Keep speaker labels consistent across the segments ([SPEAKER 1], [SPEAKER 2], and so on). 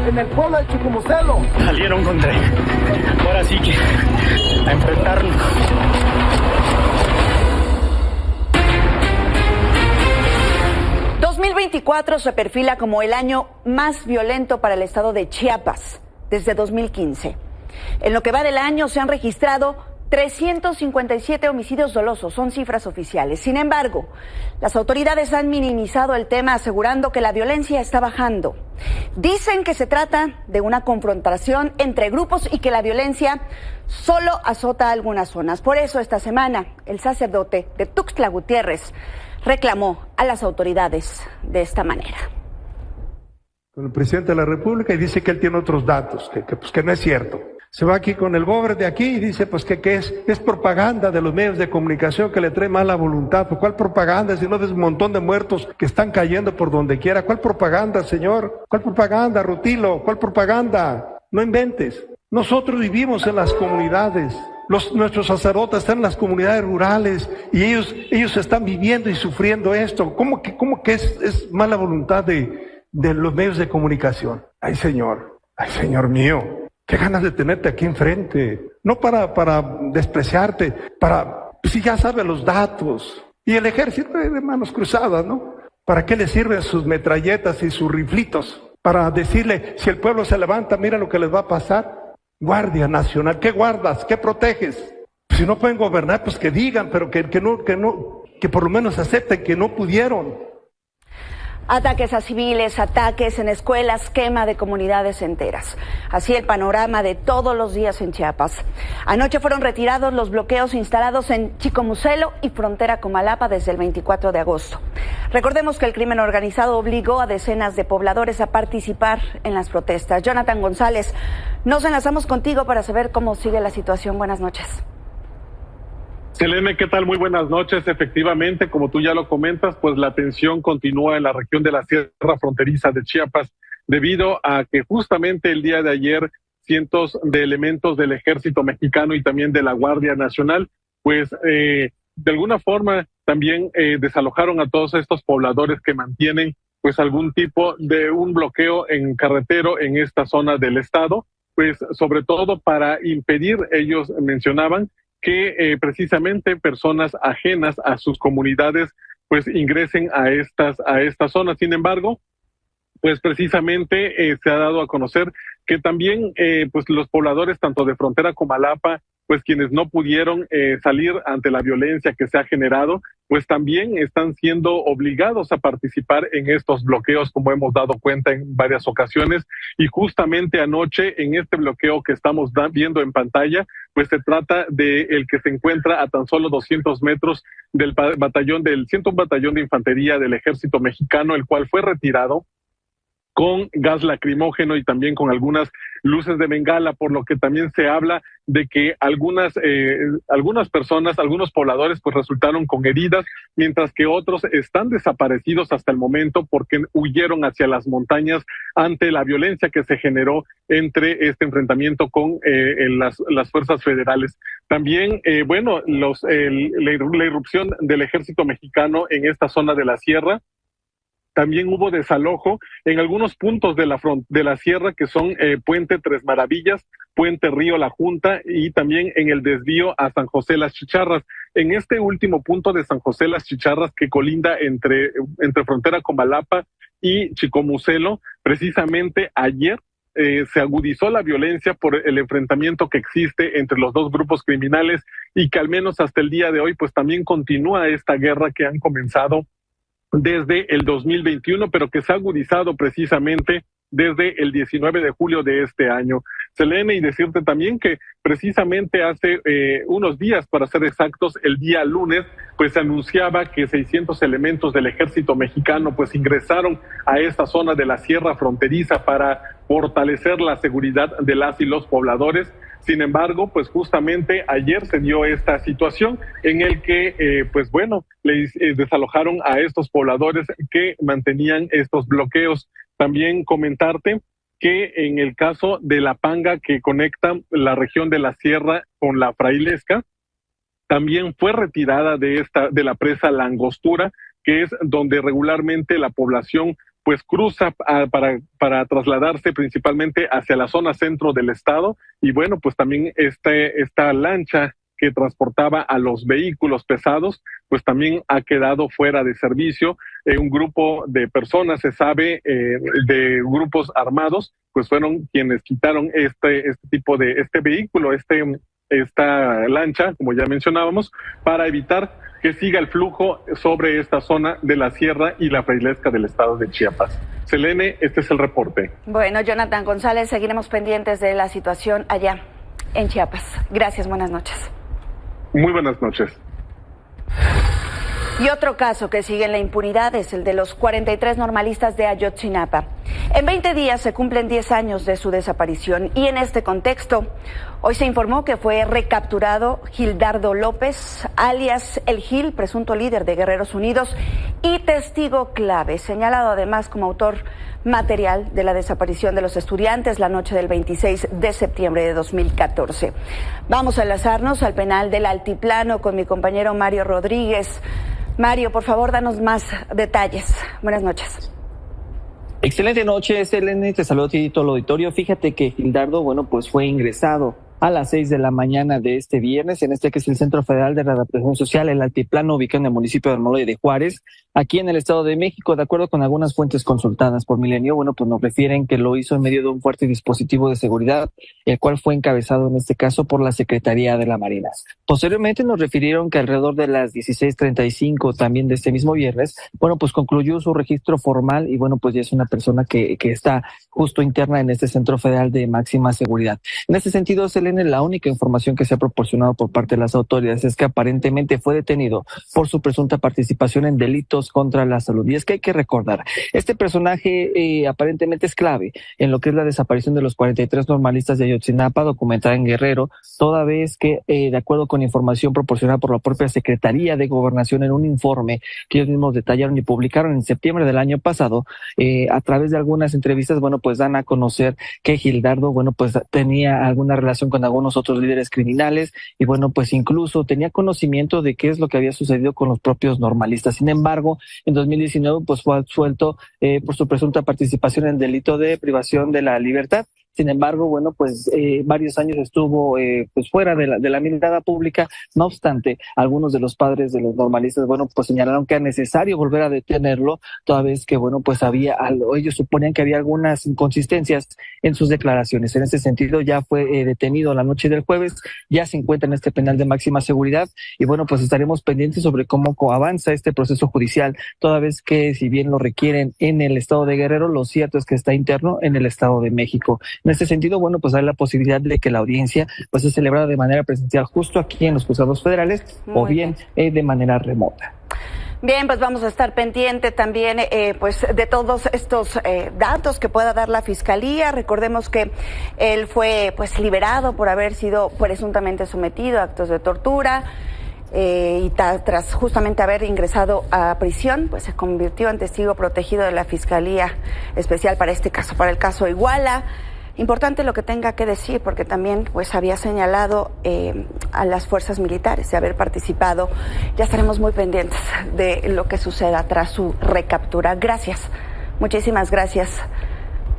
[SPEAKER 1] en el pueblo de Chicomucelo.
[SPEAKER 2] Salieron con tren. Ahora sí que a enfrentarlo.
[SPEAKER 3] El 2024 se perfila como el año más violento para el estado de Chiapas desde 2015. En lo que va del año se han registrado 357 homicidios dolosos, son cifras oficiales. Sin embargo, las autoridades han minimizado el tema asegurando que la violencia está bajando. Dicen que se trata de una confrontación entre grupos y que la violencia solo azota algunas zonas. Por eso esta semana el sacerdote de Tuxtla Gutiérrez reclamó a las autoridades de esta manera.
[SPEAKER 4] Con el presidente de la República y dice que él tiene otros datos, que no es cierto. Se va aquí con el gober de aquí y dice pues que es propaganda de los medios de comunicación que le trae mala voluntad. Pues ¿cuál propaganda? Si no ves un montón de muertos que están cayendo por donde quiera. ¿Cuál propaganda, señor? ¿Cuál propaganda, Rutilo? ¿Cuál propaganda? No inventes. Nosotros vivimos en las comunidades. Nuestros sacerdotes están en las comunidades rurales y ellos están viviendo y sufriendo esto. ¿Cómo que es mala voluntad de los medios de comunicación? Ay, Señor mío. Qué ganas de tenerte aquí enfrente, no para despreciarte, si ya sabe los datos. Y el ejército de manos cruzadas, ¿no? ¿Para qué le sirven sus metralletas y sus riflitos? Para decirle, si el pueblo se levanta, mira lo que les va a pasar. Guardia Nacional, ¿qué guardas? ¿Qué proteges? Si no pueden gobernar, pues que digan, pero que por lo menos acepten que no pudieron.
[SPEAKER 3] Ataques a civiles, ataques en escuelas, quema de comunidades enteras. Así el panorama de todos los días en Chiapas. Anoche fueron retirados los bloqueos instalados en Chicomucelo y frontera con Malapa desde el 24 de agosto. Recordemos que el crimen organizado obligó a decenas de pobladores a participar en las protestas. Jonathan González, nos enlazamos contigo para saber cómo sigue la situación. Buenas noches.
[SPEAKER 5] Selene, ¿qué tal? Muy buenas noches. Efectivamente, como tú ya lo comentas, pues la tensión continúa en la región de la Sierra Fronteriza de Chiapas, debido a que justamente el día de ayer cientos de elementos del Ejército Mexicano y también de la Guardia Nacional, pues de alguna forma también desalojaron a todos estos pobladores que mantienen pues algún tipo de un bloqueo en carretero en esta zona del estado, pues sobre todo para impedir, ellos mencionaban, que precisamente personas ajenas a sus comunidades pues ingresen a estas zonas. Sin embargo, pues precisamente se ha dado a conocer que también pues los pobladores tanto de frontera con Malapa, pues quienes no pudieron salir ante la violencia que se ha generado, pues también están siendo obligados a participar en estos bloqueos, como hemos dado cuenta en varias ocasiones. Y justamente anoche, en este bloqueo que estamos viendo en pantalla, pues se trata de el que se encuentra a tan solo 200 metros del batallón, del 101 Batallón de Infantería del Ejército Mexicano, el cual fue retirado con gas lacrimógeno y también con algunas luces de bengala, por lo que también se habla de que algunas personas, algunos pobladores pues resultaron con heridas, mientras que otros están desaparecidos hasta el momento porque huyeron hacia las montañas ante la violencia que se generó entre este enfrentamiento con las fuerzas federales. También, la irrupción del Ejército Mexicano en esta zona de la sierra. También hubo desalojo en algunos puntos de la sierra que son Puente Tres Maravillas, Puente Río La Junta y también en el desvío a San José Las Chicharras. En este último punto de San José Las Chicharras, que colinda entre frontera con Malapa y Chicomucelo, precisamente ayer se agudizó la violencia por el enfrentamiento que existe entre los dos grupos criminales y que al menos hasta el día de hoy pues también continúa esta guerra que han comenzado desde el 2021, pero que se ha agudizado precisamente desde el 19 de julio de este año. Selene, y decirte también que precisamente hace unos días, para ser exactos, el día lunes, pues se anunciaba que 600 elementos del Ejército Mexicano pues ingresaron a esta zona de la Sierra Fronteriza para fortalecer la seguridad de las y los pobladores. Sin embargo, pues justamente ayer se dio esta situación en el que, les desalojaron a estos pobladores que mantenían estos bloqueos. También comentarte que en el caso de la panga que conecta la región de la sierra con la Frailesca, también fue retirada de la presa La Angostura, que es donde regularmente la población pues cruza para trasladarse principalmente hacia la zona centro del estado. Y bueno, pues también esta lancha que transportaba a los vehículos pesados, pues también ha quedado fuera de servicio. Un grupo de personas, se sabe, de grupos armados, pues fueron quienes quitaron este vehículo, esta lancha, como ya mencionábamos, para evitar que siga el flujo sobre esta zona de la sierra y la frailesca del estado de Chiapas. Selene, este es el reporte.
[SPEAKER 3] Bueno, Jonathan González, seguiremos pendientes de la situación allá en Chiapas. Gracias, buenas noches.
[SPEAKER 5] Muy buenas noches.
[SPEAKER 3] Y otro caso que sigue en la impunidad es el de los 43 normalistas de Ayotzinapa. En 20 días se cumplen 10 años de su desaparición y en este contexto, hoy se informó que fue recapturado Gildardo López, alias El Gil, presunto líder de Guerreros Unidos y testigo clave, señalado además como autor material de la desaparición de los estudiantes la noche del 26 de septiembre de 2014. Vamos a enlazarnos al penal del Altiplano con mi compañero Mario Rodríguez. Mario, por favor, danos más detalles. Buenas noches.
[SPEAKER 1] Excelente noche, Selene, te saludo a ti y todo el auditorio. Fíjate que Gildardo, pues fue ingresado a las 6 de la mañana de este viernes, en que es el Centro Federal de Readaptación Social, el Altiplano, ubicado en el municipio de Almoloya de Juárez, aquí en el Estado de México. De acuerdo con algunas fuentes consultadas por Milenio, pues nos refieren que lo hizo en medio de un fuerte dispositivo de seguridad, el cual fue encabezado en este caso por la Secretaría de la Marina. Posteriormente nos refirieron que alrededor de las 16:35 también de este mismo viernes, pues concluyó su registro formal y pues ya es una persona que está justo interna en este Centro Federal de máxima seguridad. En este sentido, la única información que se ha proporcionado por parte de las autoridades es que aparentemente fue detenido por su presunta participación en delitos contra la salud. Y es que hay que recordar, este personaje aparentemente es clave en lo que es la desaparición de los 43 normalistas de Ayotzinapa, documentada en Guerrero, toda vez que, de acuerdo con información proporcionada por la propia Secretaría de Gobernación en un informe que ellos mismos detallaron y publicaron en septiembre del año pasado, a través de algunas entrevistas, pues dan a conocer que Gildardo, pues tenía alguna relación con algunos otros líderes criminales y pues incluso tenía conocimiento de qué es lo que había sucedido con los propios normalistas. Sin embargo, en 2019 fue absuelto por su presunta participación en el delito de privación de la libertad. Sin embargo, varios años estuvo fuera de la mirada pública. No obstante, algunos de los padres de los normalistas, señalaron que era necesario volver a detenerlo, toda vez que, ellos suponían que había algunas inconsistencias en sus declaraciones. En ese sentido, ya fue detenido la noche del jueves, ya se encuentra en este penal de máxima seguridad y, estaremos pendientes sobre cómo avanza este proceso judicial, toda vez que, si bien lo requieren en el estado de Guerrero, lo cierto es que está interno en el Estado de México. En este sentido, hay la posibilidad de que la audiencia se celebrada de manera presencial justo aquí en los juzgados federales o bien de manera remota.
[SPEAKER 3] Bien, pues vamos a estar pendiente también de todos estos datos que pueda dar la Fiscalía. Recordemos que él fue liberado por haber sido presuntamente sometido a actos de tortura. Y tras justamente haber ingresado a prisión, se convirtió en testigo protegido de la Fiscalía Especial para este caso, para el caso Iguala. Importante lo que tenga que decir, porque también había señalado a las fuerzas militares de haber participado. Ya estaremos muy pendientes de lo que suceda tras su recaptura. Gracias, muchísimas gracias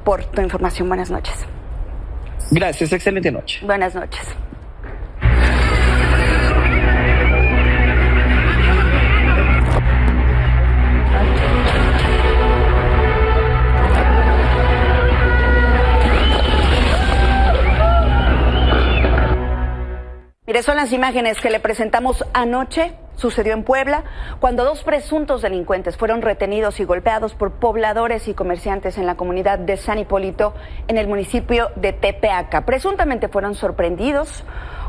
[SPEAKER 3] por tu información. Buenas noches.
[SPEAKER 1] Gracias, excelente noche.
[SPEAKER 3] Buenas noches. Mire, son las imágenes que le presentamos anoche. Sucedió en Puebla, cuando dos presuntos delincuentes fueron retenidos y golpeados por pobladores y comerciantes en la comunidad de San Hipólito, en el municipio de Tepeaca. Presuntamente fueron sorprendidos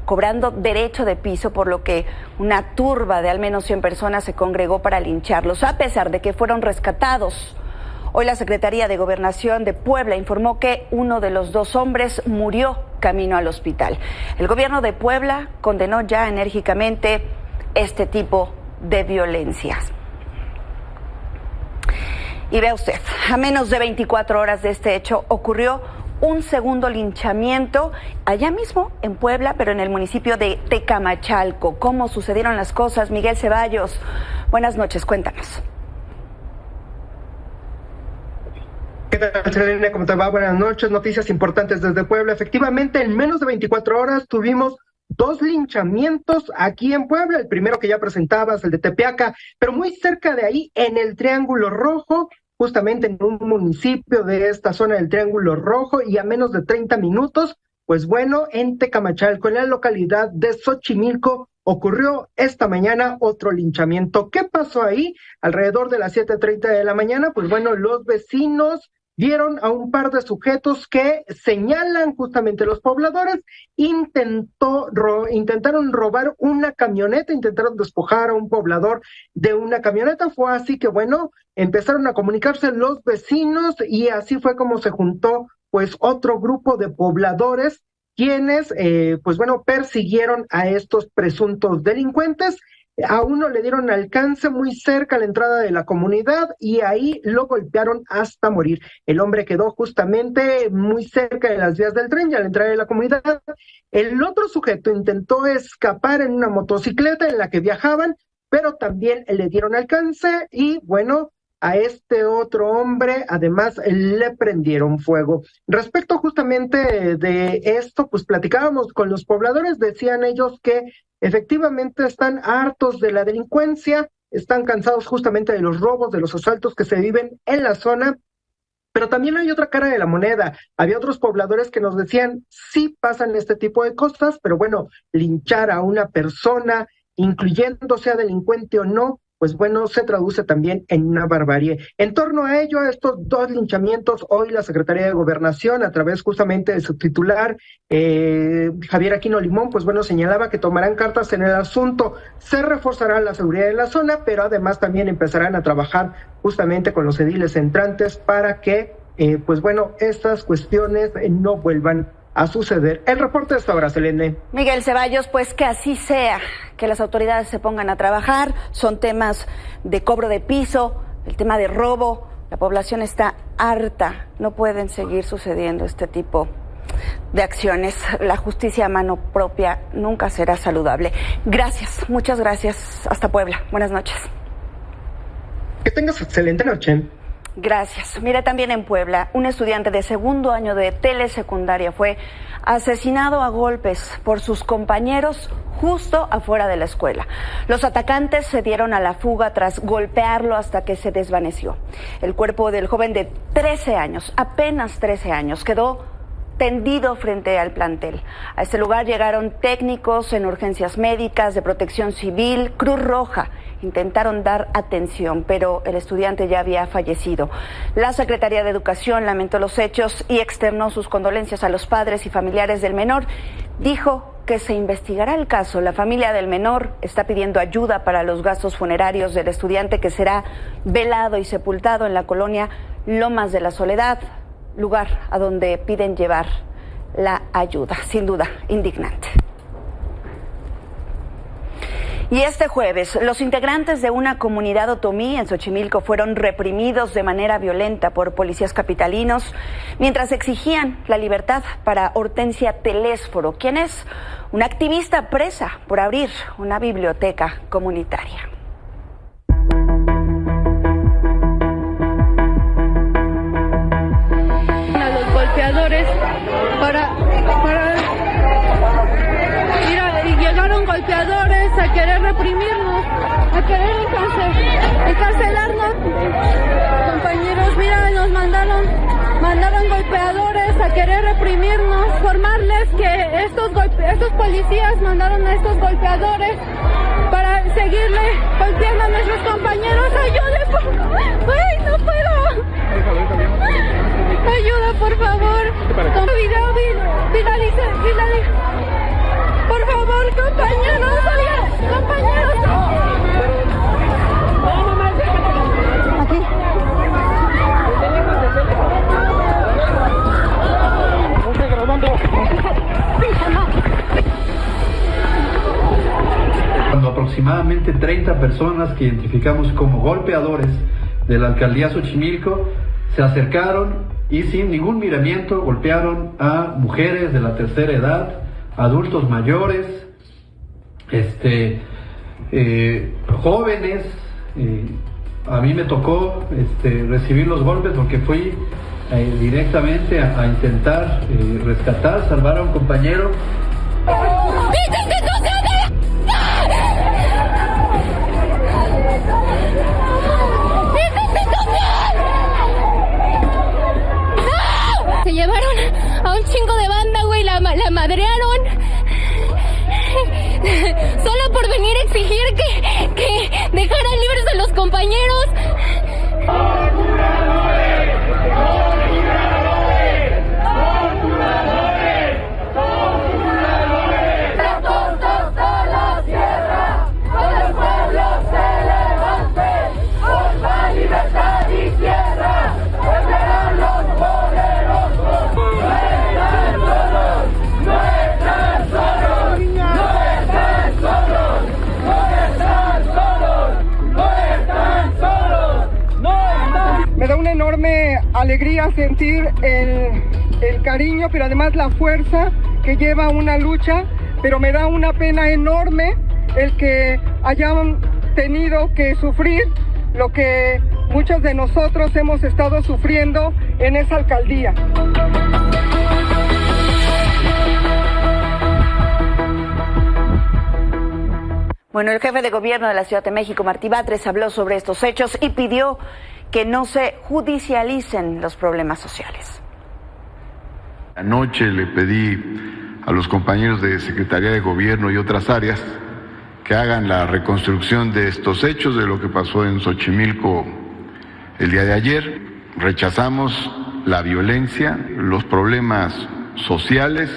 [SPEAKER 3] cobrando derecho de piso, por lo que una turba de al menos 100 personas se congregó para lincharlos, a pesar de que fueron rescatados. Hoy la Secretaría de Gobernación de Puebla informó que uno de los dos hombres murió camino al hospital. El gobierno de Puebla condenó ya enérgicamente este tipo de violencias. Y vea usted, a menos de 24 horas de este hecho ocurrió un segundo linchamiento allá mismo en Puebla, pero en el municipio de Tecamachalco. ¿Cómo sucedieron las cosas? Miguel Ceballos, buenas noches, cuéntanos.
[SPEAKER 6] tal, Selene? ¿Cómo te va? Buenas noches. Noticias importantes desde Puebla. Efectivamente, en menos de 24 horas tuvimos 2 linchamientos aquí en Puebla. El primero que ya presentabas, el de Tepeaca, pero muy cerca de ahí, en el Triángulo Rojo, justamente en un municipio de esta zona del Triángulo Rojo, y a menos de 30 minutos, pues bueno, en Tecamachalco, en la localidad de Xochimilco, ocurrió esta mañana otro linchamiento. ¿Qué pasó ahí? Alrededor de las 7:30 de la mañana, pues bueno, los vecinos vieron a un par de sujetos que señalan justamente los pobladores, intentaron robar una camioneta, intentaron despojar a un poblador de una camioneta. Fue así que bueno, empezaron a comunicarse los vecinos y así fue como se juntó pues otro grupo de pobladores quienes pues bueno, persiguieron a estos presuntos delincuentes. A uno le dieron alcance muy cerca a la entrada de la comunidad y ahí lo golpearon hasta morir. El hombre quedó justamente muy cerca de las vías del tren y a la entrada de la comunidad. El otro sujeto intentó escapar en una motocicleta en la que viajaban, pero también le dieron alcance y bueno, a este otro hombre además le prendieron fuego. Respecto justamente de esto, pues platicábamos con los pobladores, decían ellos que efectivamente están hartos de la delincuencia, están cansados justamente de los robos, de los asaltos que se viven en la zona, pero también hay otra cara de la moneda. Había otros pobladores que nos decían, sí pasan este tipo de cosas, pero bueno, linchar a una persona, incluyendo sea delincuente o no, pues bueno, se traduce también en una barbarie. En torno a ello, a estos 2 linchamientos, hoy la Secretaría de Gobernación, a través justamente de su titular, Javier Aquino Limón, pues bueno, señalaba que tomarán cartas en el asunto, se reforzará la seguridad de la zona, pero además también empezarán a trabajar justamente con los ediles entrantes para que, pues bueno, estas cuestiones no vuelvan a suceder. El reporte de esta hora, Selene.
[SPEAKER 3] Miguel Ceballos, pues que así sea, que las autoridades se pongan a trabajar. Son temas de cobro de piso, el tema de robo. La población está harta. No pueden seguir sucediendo este tipo de acciones. La justicia a mano propia nunca será saludable. Gracias, muchas gracias. Hasta Puebla. Buenas noches.
[SPEAKER 6] Que tengas excelente noche.
[SPEAKER 3] Gracias. Mire, también en Puebla, un estudiante de segundo año de telesecundaria fue asesinado a golpes por sus compañeros justo afuera de la escuela. Los atacantes se dieron a la fuga tras golpearlo hasta que se desvaneció. El cuerpo del joven de 13 años, apenas 13 años, quedó tendido frente al plantel. A este lugar llegaron técnicos en urgencias médicas, de Protección Civil, Cruz Roja. Intentaron dar atención, pero el estudiante ya había fallecido. La Secretaría de Educación lamentó los hechos y externó sus condolencias a los padres y familiares del menor. Dijo que se investigará el caso. La familia del menor está pidiendo ayuda para los gastos funerarios del estudiante, que será velado y sepultado en la colonia Lomas de la Soledad, lugar a donde piden llevar la ayuda. Sin duda, indignante. Y este jueves, los integrantes de una comunidad otomí en Xochimilco fueron reprimidos de manera violenta por policías capitalinos mientras exigían la libertad para Hortensia Telésforo, quien es una activista presa por abrir una biblioteca comunitaria.
[SPEAKER 7] A los golpeadores y llegaron golpeadores a querer reprimirnos, a querer encarcelarnos. Compañeros, mira, nos mandaron golpeadores a querer reprimirnos, formarles que estos policías mandaron a estos golpeadores para seguirle golpeando a nuestros compañeros. ¡Ayude, por favor! ¡Ay, no puedo! ¡Ayuda, por favor! Viralice. Por favor, compañeros, oigan, compañeros. Aquí.
[SPEAKER 8] Cuando aproximadamente 30 personas que identificamos como golpeadores de la alcaldía Xochimilco se acercaron y sin ningún miramiento golpearon a mujeres de la tercera edad, adultos mayores, jóvenes. A mí me tocó recibir los golpes porque fui directamente a intentar rescatar, salvar a un compañero.
[SPEAKER 9] Se llevaron a un chingo de banda, güey, la madrearon. Solo por venir a exigir que dejaran libres a los compañeros.
[SPEAKER 6] Me da una enorme alegría sentir el cariño, pero además la fuerza que lleva una lucha, pero me da una pena enorme el que hayan tenido que sufrir lo que muchos de nosotros hemos estado sufriendo en esa alcaldía.
[SPEAKER 3] Bueno, el jefe de gobierno de la Ciudad de México, Martí Batres, habló sobre estos hechos y pidió que no se judicialicen los problemas sociales.
[SPEAKER 10] Anoche le pedí a los compañeros de Secretaría de Gobierno y otras áreas que hagan la reconstrucción de estos hechos, de lo que pasó en Xochimilco el día de ayer. Rechazamos la violencia, los problemas sociales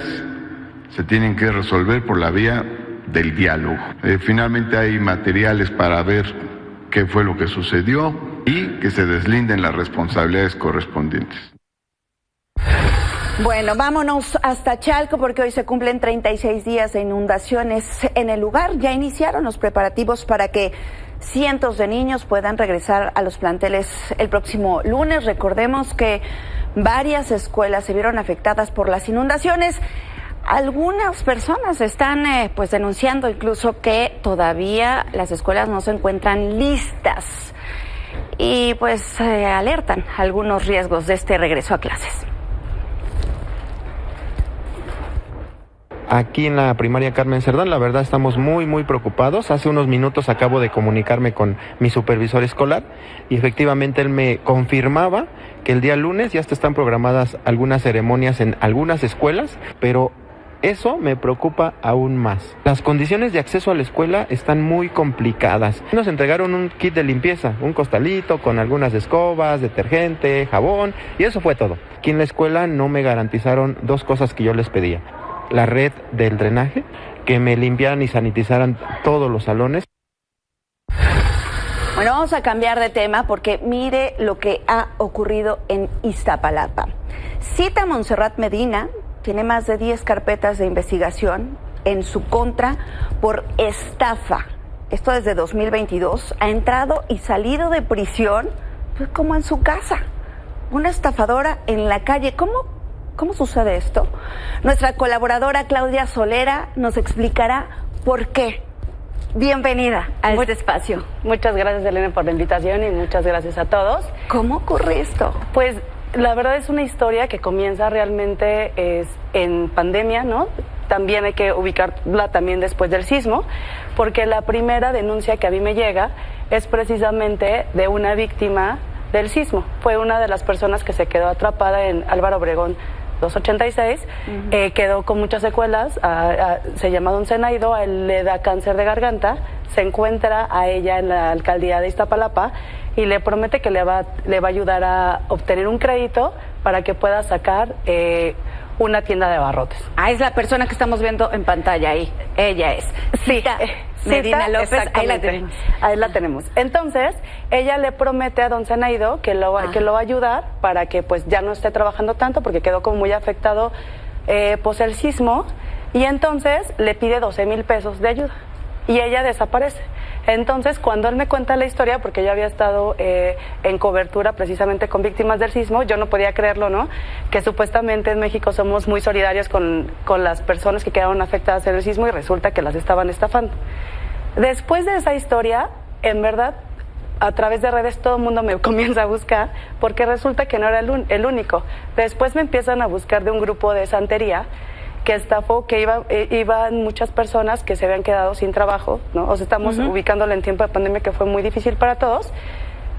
[SPEAKER 10] se tienen que resolver por la vía del diálogo. Finalmente hay materiales para ver qué fue lo que sucedió y que se deslinden las responsabilidades correspondientes.
[SPEAKER 3] Bueno, vámonos hasta Chalco porque hoy se cumplen 36 días de inundaciones en el lugar. Ya iniciaron los preparativos para que cientos de niños puedan regresar a los planteles el próximo lunes. Recordemos que varias escuelas se vieron afectadas por las inundaciones. Algunas personas están pues denunciando incluso que todavía las escuelas no se encuentran listas y pues alertan algunos riesgos de este regreso a clases.
[SPEAKER 11] Aquí en la primaria Carmen Cerdán, la verdad estamos muy preocupados. Hace unos minutos acabo de comunicarme con mi supervisor escolar y efectivamente él me confirmaba que el día lunes ya están programadas algunas ceremonias en algunas escuelas, pero eso me preocupa aún más. Las condiciones de acceso a la escuela están muy complicadas. Nos entregaron un kit de limpieza, un costalito con algunas escobas, detergente, jabón, y eso fue todo. Aquí en la escuela no me garantizaron dos cosas que yo les pedía: la red del drenaje, que me limpiaran y sanitizaran todos los salones.
[SPEAKER 3] Bueno, vamos a cambiar de tema porque mire lo que ha ocurrido en Iztapalapa. Cita a Montserrat Medina, tiene más de 10 carpetas de investigación en su contra por estafa. Esto desde 2022. Ha entrado y salido de prisión, pues como en su casa. Una estafadora en la calle. ¿Cómo sucede esto? Nuestra colaboradora Claudia Solera nos explicará por qué. Bienvenida a este espacio.
[SPEAKER 12] Muchas gracias, Elena, por la invitación y muchas gracias a todos.
[SPEAKER 3] ¿Cómo ocurre esto?
[SPEAKER 12] Pues la verdad es una historia que comienza realmente en pandemia, ¿no? También hay que ubicarla también después del sismo, porque la primera denuncia que a mí me llega es precisamente de una víctima del sismo. Fue una de las personas que se quedó atrapada en Álvaro Obregón 286, quedó con muchas secuelas, se llama Don Zenaido, a él le da cáncer de garganta, se encuentra a ella en la alcaldía de Iztapalapa y le promete que le va a ayudar a obtener un crédito para que pueda sacar una tienda de abarrotes.
[SPEAKER 3] Ah, es la persona que estamos viendo en pantalla ahí. Ella es. Cita Medina López, ahí la tenemos.
[SPEAKER 12] Ahí la tenemos. Entonces, ella le promete a Don Zenaido que lo va a ayudar para que pues ya no esté trabajando tanto porque quedó como muy afectado pues el sismo, y entonces le pide 12,000 pesos de ayuda y ella desaparece. Entonces, cuando él me cuenta la historia, porque yo había estado en cobertura precisamente con víctimas del sismo, yo no podía creerlo, ¿no? Que supuestamente en México somos muy solidarios con las personas que quedaron afectadas en el sismo y resulta que las estaban estafando. Después de esa historia, en verdad, a través de redes todo el mundo me comienza a buscar porque resulta que no era el único. Después me empiezan a buscar de un grupo de santería que estafó, que iban muchas personas que se habían quedado sin trabajo, ¿no? O sea, estamos ubicándolo en tiempo de pandemia que fue muy difícil para todos,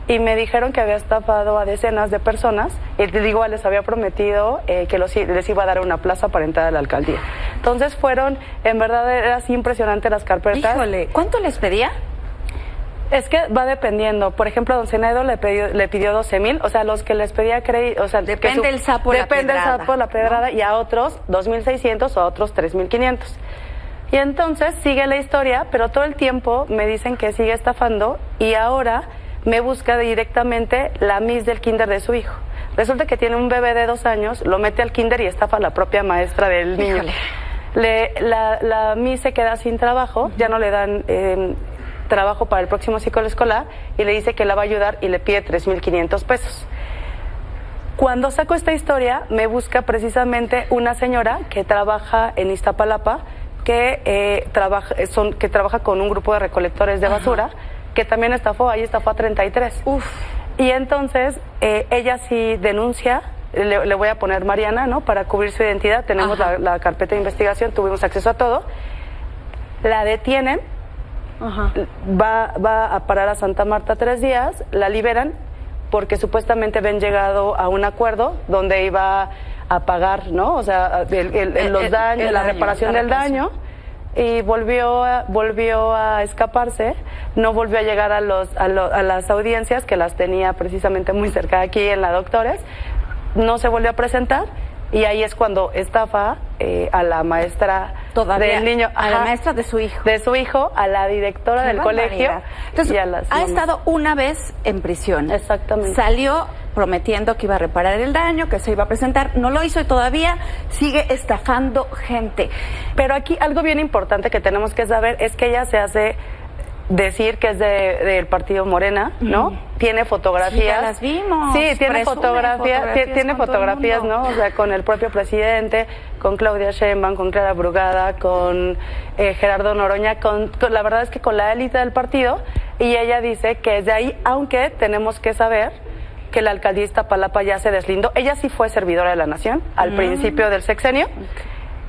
[SPEAKER 12] y me dijeron que había estafado a decenas de personas, y digo, les había prometido que les iba a dar una plaza para entrar a la alcaldía. Entonces fueron, en verdad era así impresionante las carpetas.
[SPEAKER 3] Híjole, ¿cuánto les pedía?
[SPEAKER 12] Es que va dependiendo. Por ejemplo, a don Zenedo le pidió 12,000, o sea, los que les pedía crédito, o sea,
[SPEAKER 3] depende el sapo,
[SPEAKER 12] depende el sapo, la pedrada, ¿no? Y a otros 2,600 o a otros 3,500. Y entonces sigue la historia, pero todo el tiempo me dicen que sigue estafando, y ahora me busca directamente la miss del kinder de su hijo. Resulta que tiene un bebé de 2 años, lo mete al kinder y estafa a la propia maestra del niño. La miss se queda sin trabajo, ya no le dan trabajo para el próximo ciclo escolar, y le dice que la va a ayudar y le pide 3,500 pesos. Cuando saco esta historia, me busca precisamente una señora que trabaja en Iztapalapa, que trabaja con un grupo de recolectores de basura, que también estafó a 33. Y entonces ella sí denuncia, le voy a poner Mariana, ¿no? Para cubrir su identidad, tenemos la carpeta de investigación, tuvimos acceso a todo, la detienen, va a parar a Santa Marta 3 días, la liberan porque supuestamente habían llegado a un acuerdo donde iba a pagar, ¿no? O sea, los daños, la reparación del daño, y volvió a escaparse, no volvió a llegar a las audiencias, que las tenía precisamente muy cerca de aquí en la Doctores, no se volvió a presentar, y ahí es cuando estafa a la maestra del niño,
[SPEAKER 3] a la maestra de su hijo,
[SPEAKER 12] a la directora del colegio.
[SPEAKER 3] Entonces,
[SPEAKER 12] y a las
[SPEAKER 3] ha estado una vez en prisión.
[SPEAKER 12] Exactamente.
[SPEAKER 3] Salió prometiendo que iba a reparar el daño, que se iba a presentar, no lo hizo y todavía sigue estafando gente.
[SPEAKER 12] Pero aquí algo bien importante que tenemos que saber es que ella se hace decir que es del partido Morena, ¿no? Tiene fotografías.
[SPEAKER 3] Sí, ya las vimos.
[SPEAKER 12] Sí, tiene fotografías, ¿no? O sea, con el propio presidente, con Claudia Sheinbaum, con Clara Brugada, con Gerardo Noroña, la verdad es que con la élite del partido, y ella dice que es de ahí, aunque tenemos que saber que la alcaldía de Iztapalapa ya se deslindó. Ella sí fue servidora de la Nación al principio del sexenio.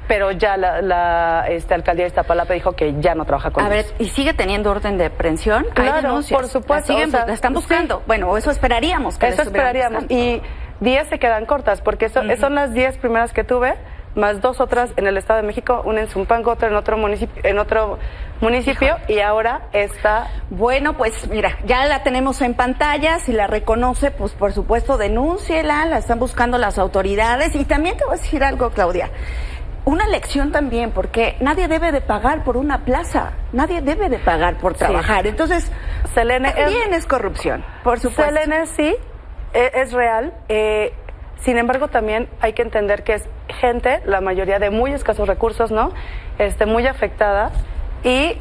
[SPEAKER 12] Pero ya la alcaldía de Iztapalapa dijo que ya no trabaja con ellos.
[SPEAKER 3] A ver, ¿y sigue teniendo orden de aprehensión?
[SPEAKER 12] Claro,
[SPEAKER 3] ¿Hay denuncias?
[SPEAKER 12] por supuesto.
[SPEAKER 3] La están buscando. Sí. Bueno, eso esperaríamos.
[SPEAKER 12] Eso esperaríamos. Y 10 se quedan cortas, porque son las 10 primeras que tuve, más 2 otras en el Estado de México, una en Zumpango, otra en otro municipio, y ahora está...
[SPEAKER 3] Bueno, pues mira, ya la tenemos en pantalla, si la reconoce, pues por supuesto denúnciela, la están buscando las autoridades. Y también te voy a decir algo, Claudia. Una lección también, porque nadie debe de pagar por una plaza, nadie debe de pagar por trabajar. Sí. Entonces,
[SPEAKER 12] Selene,
[SPEAKER 3] también es corrupción, por supuesto.
[SPEAKER 12] Selene sí, es real. Sin embargo, también hay que entender que es gente, la mayoría de muy escasos recursos, ¿no? Muy afectada. Y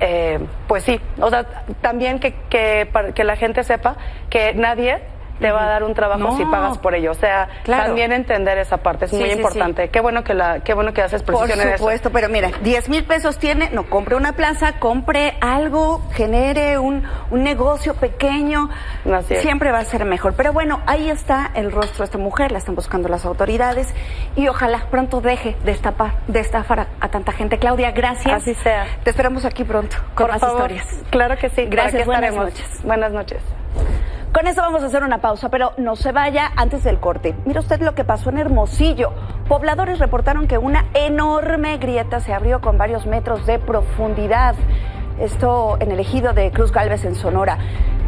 [SPEAKER 12] pues sí, o sea, también que la gente sepa que nadie te va a dar un trabajo si pagas por ello. O sea, también entender esa parte es muy importante. Sí. Qué bueno que haces precisión en eso.
[SPEAKER 3] Por supuesto, pero mira, 10,000 pesos tiene, no compre una plaza, compre algo, genere un negocio pequeño, siempre va a ser mejor. Pero bueno, ahí está el rostro de esta mujer, la están buscando las autoridades, y ojalá pronto deje de estafar a tanta gente. Claudia, gracias.
[SPEAKER 12] Así sea.
[SPEAKER 3] Te esperamos aquí pronto con más historias.
[SPEAKER 12] Claro que sí.
[SPEAKER 3] Gracias, buenas noches.
[SPEAKER 12] Buenas noches.
[SPEAKER 3] Con esto vamos a hacer una pausa, pero no se vaya antes del corte. Mira usted lo que pasó en Hermosillo. Pobladores reportaron que una enorme grieta se abrió con varios metros de profundidad. Esto en el ejido de Cruz Gálvez, en Sonora.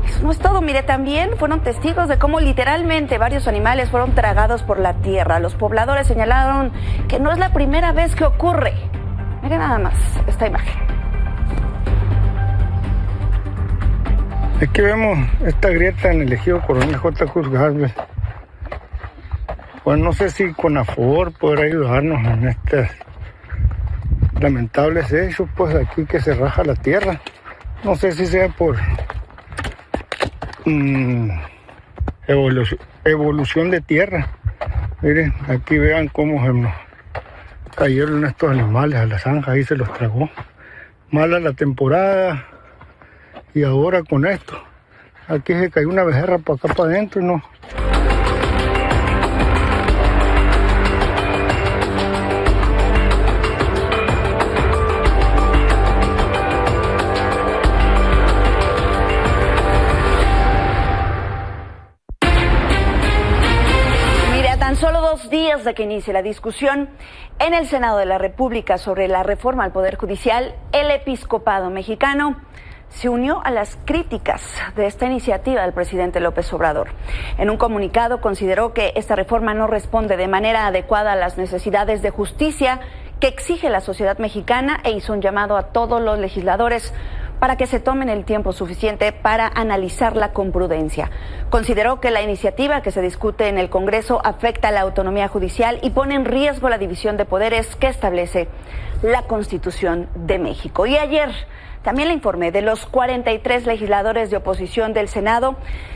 [SPEAKER 3] Eso no es todo, mire, también fueron testigos de cómo literalmente varios animales fueron tragados por la tierra. Los pobladores señalaron que no es la primera vez que ocurre. Mire nada más esta imagen.
[SPEAKER 13] Aquí vemos esta grieta en el ejido Coronel J. Cruz Gálvez. Pues no sé si CONAFOR podrá ayudarnos en estos lamentables hechos, pues aquí que se raja la tierra. No sé si sea por evolución de tierra. Miren, aquí vean cómo se nos cayeron estos animales a la zanja, ahí se los tragó. Mala la temporada. Y ahora con esto, Aquí se cayó una becerra para acá para adentro, no.
[SPEAKER 3] Solo 2 días de que inicie la discusión en el Senado de la República sobre la reforma al Poder Judicial, el episcopado mexicano se unió a las críticas de esta iniciativa del presidente López Obrador. En un comunicado consideró que esta reforma no responde de manera adecuada a las necesidades de justicia que exige la sociedad mexicana e hizo un llamado a todos los legisladores para que se tomen el tiempo suficiente para analizarla con prudencia. Consideró que la iniciativa que se discute en el Congreso afecta a la autonomía judicial y pone en riesgo la división de poderes que establece la Constitución de México. Y ayer también le informé de los 43 legisladores de oposición del Senado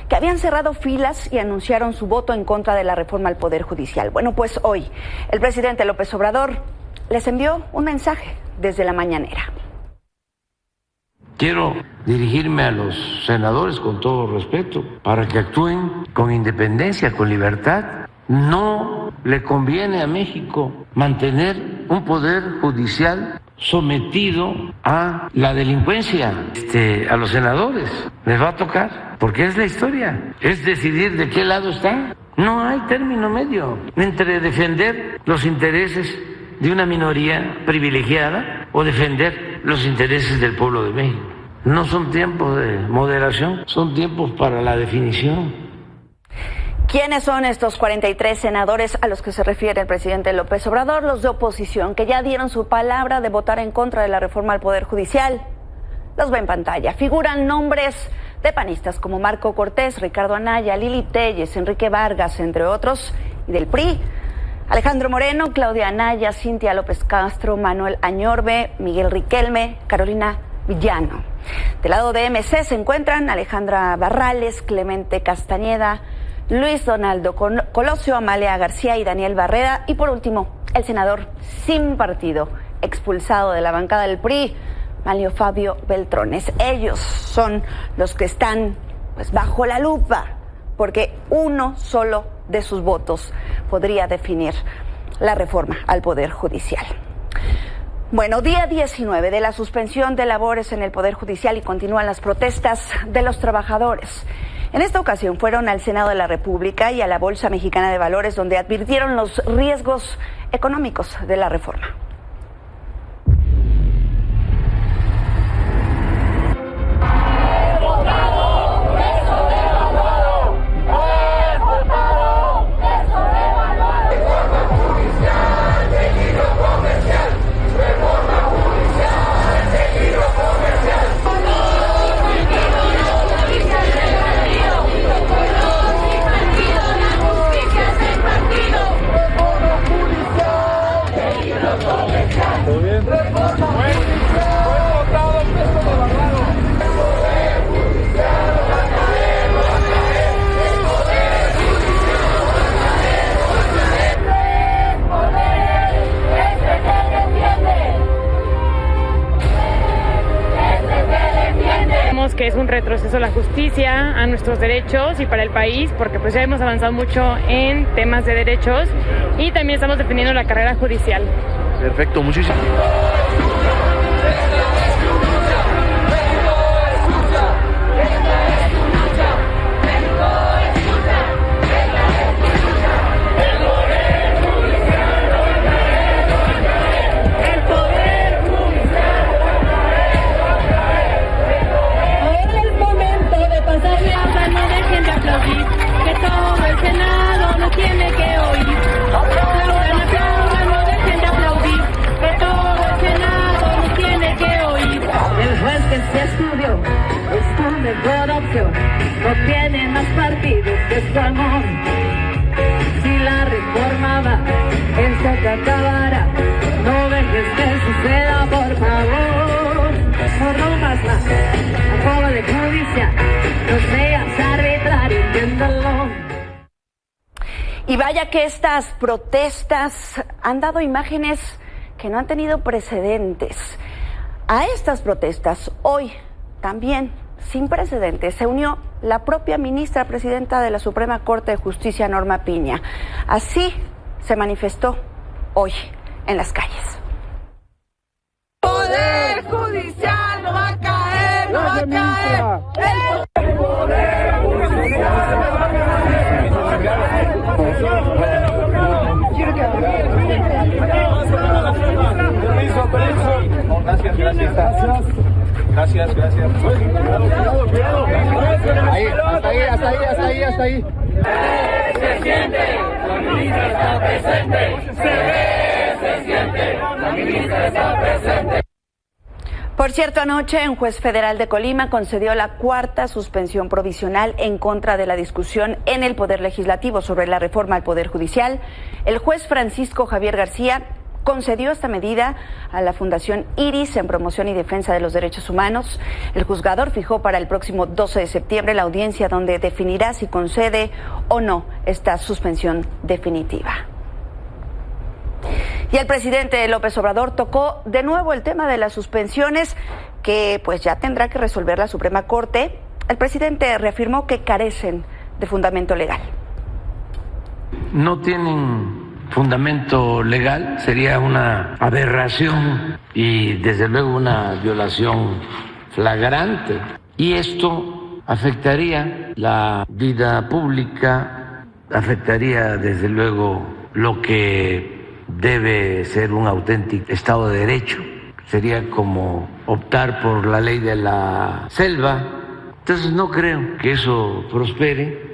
[SPEAKER 3] que habían cerrado filas y anunciaron su voto en contra de la reforma al Poder Judicial. Bueno, pues hoy el presidente López Obrador les envió un mensaje desde la mañanera.
[SPEAKER 14] Quiero dirigirme a los senadores con todo respeto para que actúen con independencia, con libertad. No le conviene a México mantener un poder judicial sometido a la delincuencia. A los senadores les va a tocar, porque es la historia, es decidir de qué lado están. No hay término medio entre defender los intereses de una minoría privilegiada o defender los intereses del pueblo de México. No son tiempos de moderación, son tiempos para la definición.
[SPEAKER 3] ¿Quiénes son estos 43 senadores a los que se refiere el presidente López Obrador? Los de oposición, que ya dieron su palabra de votar en contra de la reforma al Poder Judicial. Los ve en pantalla. Figuran nombres de panistas como Marco Cortés, Ricardo Anaya, Lili Telles, Enrique Vargas, entre otros, y del PRI. Alejandro Moreno, Claudia Anaya, Cintia López Castro, Manuel Añorbe, Miguel Riquelme, Carolina Villano. Del lado de MC se encuentran Alejandra Barrales, Clemente Castañeda, Luis Donaldo Colosio, Amalia García y Daniel Barreda. Y por último, el senador sin partido, expulsado de la bancada del PRI, Manlio Fabio Beltrones. Ellos son los que están bajo la lupa, porque uno solo de sus votos podría definir la reforma al Poder Judicial. Bueno, día 19 de la suspensión de labores en el Poder Judicial y continúan las protestas de los trabajadores. En esta ocasión fueron al Senado de la República y a la Bolsa Mexicana de Valores, donde advirtieron los riesgos económicos de la reforma.
[SPEAKER 15] Que es un retroceso a la justicia, a nuestros derechos y para el país, porque pues ya hemos avanzado mucho en temas de derechos y también estamos defendiendo la carrera judicial.
[SPEAKER 16] Perfecto, muchísimo.
[SPEAKER 7] Que todo el Senado no tiene que oír. Aplaudan, no dejen de aplaudir. Que todo el Senado no tiene que oír. El juez que se estudió es tu mejor opción. No tiene más partido que su amor. Si la reforma va, esto te acabará. No dejes que suceda, por favor. No rompas más la forma de justicia. No seas arbitrario, entiéndalo.
[SPEAKER 3] Y vaya que estas protestas han dado imágenes que no han tenido precedentes. A estas protestas hoy también sin precedentes, se unió la propia ministra presidenta de la Suprema Corte de Justicia, Norma Piña. Así se manifestó hoy en las calles.
[SPEAKER 16] Poder judicial no va a caer, no va a caer. El poder judicial no va a caer.
[SPEAKER 2] Gracias.
[SPEAKER 16] Hasta ahí. Se siente, la ministra está presente. Se siente, la ministra está presente.
[SPEAKER 3] Por cierto, anoche un juez federal de Colima concedió la cuarta suspensión provisional en contra de la discusión en el Poder Legislativo sobre la reforma al Poder Judicial. El juez Francisco Javier García concedió esta medida a la Fundación Iris en promoción y defensa de los derechos humanos. El juzgador fijó para el próximo 12 de septiembre la audiencia donde definirá si concede o no esta suspensión definitiva. Y el presidente López Obrador tocó de nuevo el tema de las suspensiones que pues ya tendrá que resolver la Suprema Corte. El presidente reafirmó que carecen de fundamento legal.
[SPEAKER 14] No tienen fundamento legal, sería una aberración y desde luego una violación flagrante. Y esto afectaría la vida pública, afectaría desde luego lo que debe ser un auténtico Estado de Derecho. Sería como optar por la ley de la selva. Entonces no creo que eso prospere.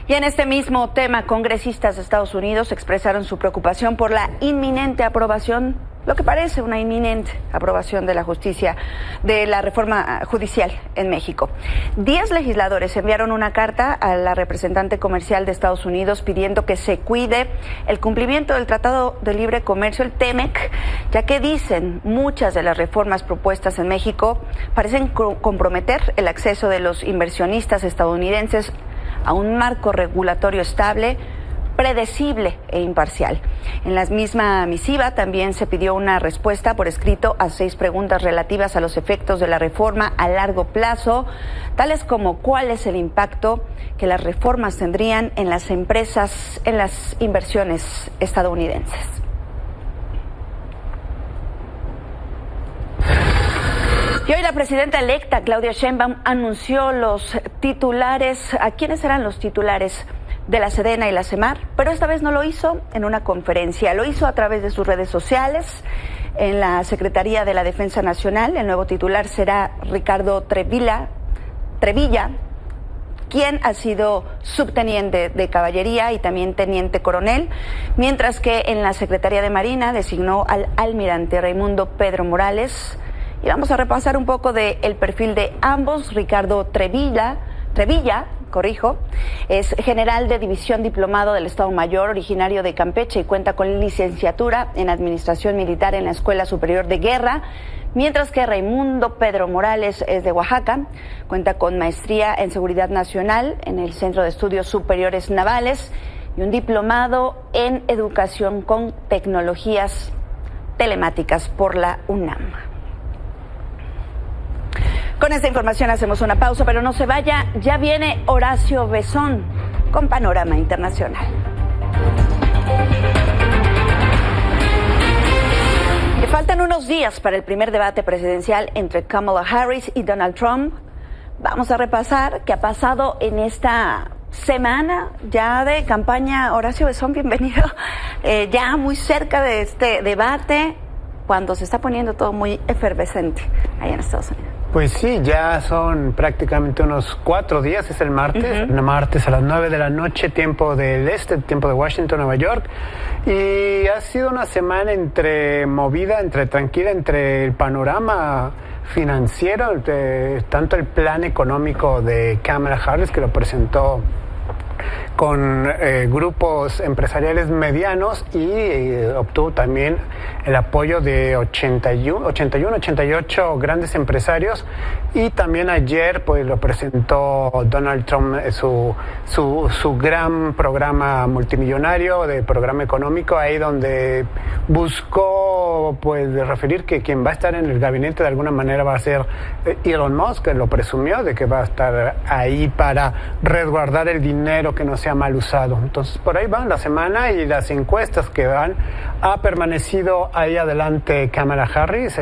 [SPEAKER 3] Y en este mismo tema, congresistas de Estados Unidos expresaron su preocupación por la inminente aprobación, lo que parece una inminente aprobación de la justicia, de la reforma judicial en México. 10 legisladores enviaron una carta a la representante comercial de Estados Unidos pidiendo que se cuide el cumplimiento del Tratado de Libre Comercio, el TEMEC, ya que dicen muchas de las reformas propuestas en México parecen comprometer el acceso de los inversionistas estadounidenses a un marco regulatorio estable, predecible e imparcial. En la misma misiva también se pidió una respuesta por escrito a 6 preguntas relativas a los efectos de la reforma a largo plazo, tales como cuál es el impacto que las reformas tendrían en las empresas, en las inversiones estadounidenses. Y hoy la presidenta electa, Claudia Sheinbaum, anunció los titulares, a quiénes serán los titulares de la Sedena y la Semar, pero esta vez no lo hizo en una conferencia, lo hizo a través de sus redes sociales. En la Secretaría de la Defensa Nacional, el nuevo titular será Ricardo Trevilla, quien ha sido subteniente de caballería y también teniente coronel, mientras que en la Secretaría de Marina designó al almirante Raimundo Pedro Morales. Y vamos a repasar un poco del perfil de ambos. Ricardo Trevilla, es general de división diplomado del Estado Mayor, originario de Campeche y cuenta con licenciatura en Administración Militar en la Escuela Superior de Guerra, mientras que Raimundo Pedro Morales es de Oaxaca, cuenta con maestría en Seguridad Nacional en el Centro de Estudios Superiores Navales y un diplomado en Educación con Tecnologías Telemáticas por la UNAM. Con esta información hacemos una pausa, pero no se vaya, ya viene Horacio Besón con Panorama Internacional. Le faltan unos días para el primer debate presidencial entre Kamala Harris y Donald Trump. Vamos a repasar qué ha pasado en esta semana ya de campaña. Horacio Besón, bienvenido. Ya muy cerca de este debate, cuando se está poniendo todo muy efervescente allá en Estados Unidos.
[SPEAKER 17] Pues sí, ya son prácticamente unos 4 días, es el martes, martes a las 9 de la noche, tiempo del este, tiempo de Washington, Nueva York, y ha sido una semana entre movida, entre tranquila, entre el panorama financiero, tanto el plan económico de Kamala Harris, que lo presentó con grupos empresariales medianos y obtuvo también el apoyo de 88 grandes empresarios, y también ayer pues lo presentó Donald Trump, su gran programa multimillonario de programa económico, ahí donde buscó quiso pues referir que quien va a estar en el gabinete de alguna manera va a ser Elon Musk, que lo presumió de que va a estar ahí para resguardar el dinero que no sea mal usado. Entonces por ahí va la semana y las encuestas que van. Ha permanecido ahí adelante Kamala Harris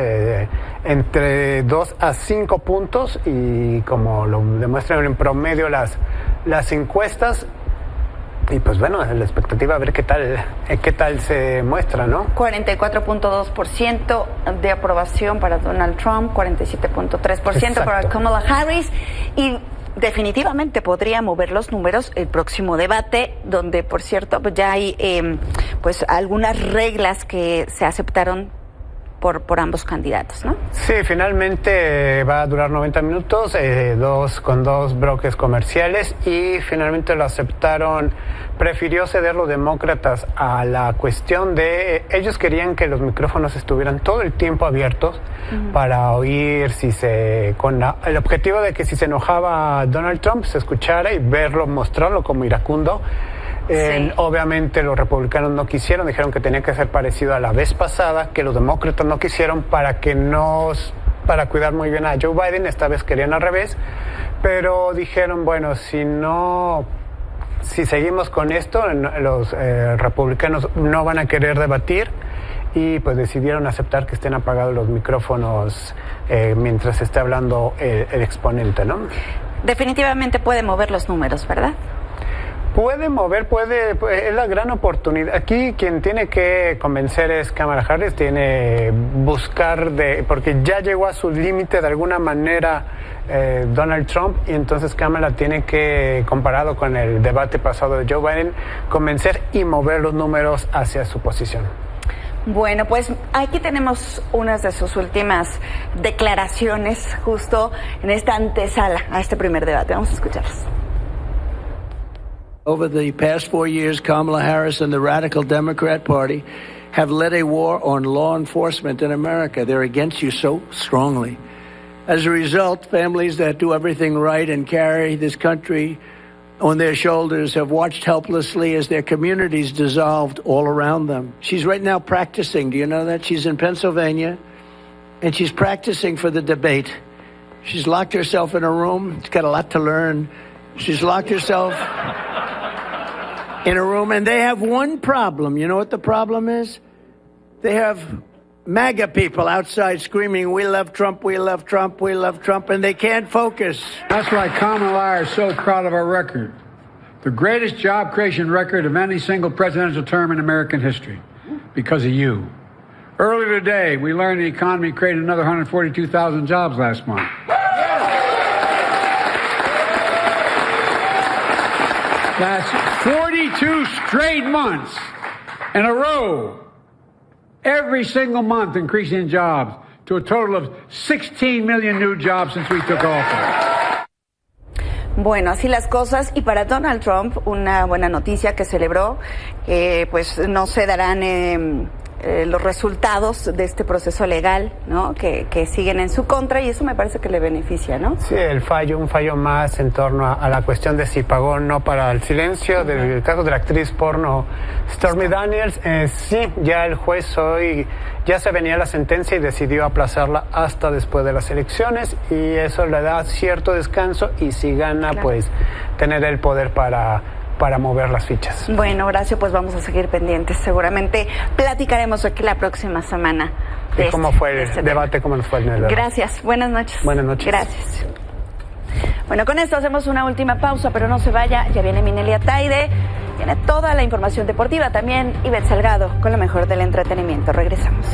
[SPEAKER 17] entre 2 a 5 puntos y como lo demuestran en promedio las encuestas. Y pues bueno, la expectativa a ver qué tal se muestra, ¿no?
[SPEAKER 3] 44.2% de aprobación para Donald Trump, 47.3% para Kamala Harris y definitivamente podría mover los números el próximo debate, donde por cierto ya hay pues algunas reglas que se aceptaron por ambos candidatos, ¿no?
[SPEAKER 17] Sí, finalmente va a durar 90 minutos, con dos bloques comerciales y finalmente lo aceptaron. Prefirió ceder los demócratas a la cuestión de... ellos querían que los micrófonos estuvieran todo el tiempo abiertos para oír con el objetivo de que si se enojaba Donald Trump se escuchara y mostrarlo como iracundo. Sí. Obviamente los republicanos no quisieron, dijeron que tenía que ser parecido a la vez pasada, que los demócratas no quisieron para cuidar muy bien a Joe Biden. Esta vez querían al revés, pero dijeron, bueno, si seguimos con esto, los republicanos no van a querer debatir y pues decidieron aceptar que estén apagados los micrófonos mientras esté hablando el exponente, ¿no?
[SPEAKER 3] Definitivamente puede mover los números, ¿verdad?
[SPEAKER 17] Puede mover, es la gran oportunidad. Aquí quien tiene que convencer es Kamala Harris, porque ya llegó a su límite de alguna manera Donald Trump, y entonces Kamala tiene que, comparado con el debate pasado de Joe Biden, convencer y mover los números hacia su posición.
[SPEAKER 3] Bueno, pues aquí tenemos unas de sus últimas declaraciones justo en esta antesala a este primer debate. Vamos a escucharlas.
[SPEAKER 18] Over the past 4 years, Kamala Harris and the radical Democrat Party have led a war on law enforcement in America. They're against you so strongly. As a result, families that do everything right and carry this country on their shoulders have watched helplessly as their communities dissolved all around them. She's right now practicing. Do you know that? She's in Pennsylvania, and she's practicing for the debate. She's locked herself in a room. She's got a lot to learn. She's locked herself in a room, and they have one problem. You know what the problem is? They have MAGA people outside screaming, "We love Trump, we love Trump, we love Trump," and they can't focus.
[SPEAKER 19] That's why Kamala and I are so proud of our record. The greatest job creation record of any single presidential term in American history, because of you. Earlier today, we learned the economy created another 142,000 jobs last month. That's 42 straight months in a row. Every single month increasing jobs to a total of 16 million new jobs since we took office.
[SPEAKER 3] Bueno, así las cosas. Y para Donald Trump, una buena noticia que celebró, pues no se darán los resultados de este proceso legal, ¿no? Que siguen en su contra, y eso me parece que le beneficia, ¿no?
[SPEAKER 17] Sí, un fallo más en torno a la cuestión de si pagó o no para el silencio del caso de la actriz porno Stormy Daniels. Sí, ya el juez hoy ya se venía la sentencia y decidió aplazarla hasta después de las elecciones, y eso le da cierto descanso, y si gana, claro, pues tener el poder para mover las fichas.
[SPEAKER 3] Bueno, Horacio, pues vamos a seguir pendientes. Seguramente platicaremos aquí la próxima semana.
[SPEAKER 17] ¿Y cómo fue el debate? ¿Cómo nos fue el debate?
[SPEAKER 3] Gracias. Buenas noches.
[SPEAKER 17] Buenas noches.
[SPEAKER 3] Gracias. Bueno, con esto hacemos una última pausa, pero no se vaya. Ya viene Mineli Ataide. Tiene toda la información deportiva. También Ivette Salgado con lo mejor del entretenimiento. Regresamos.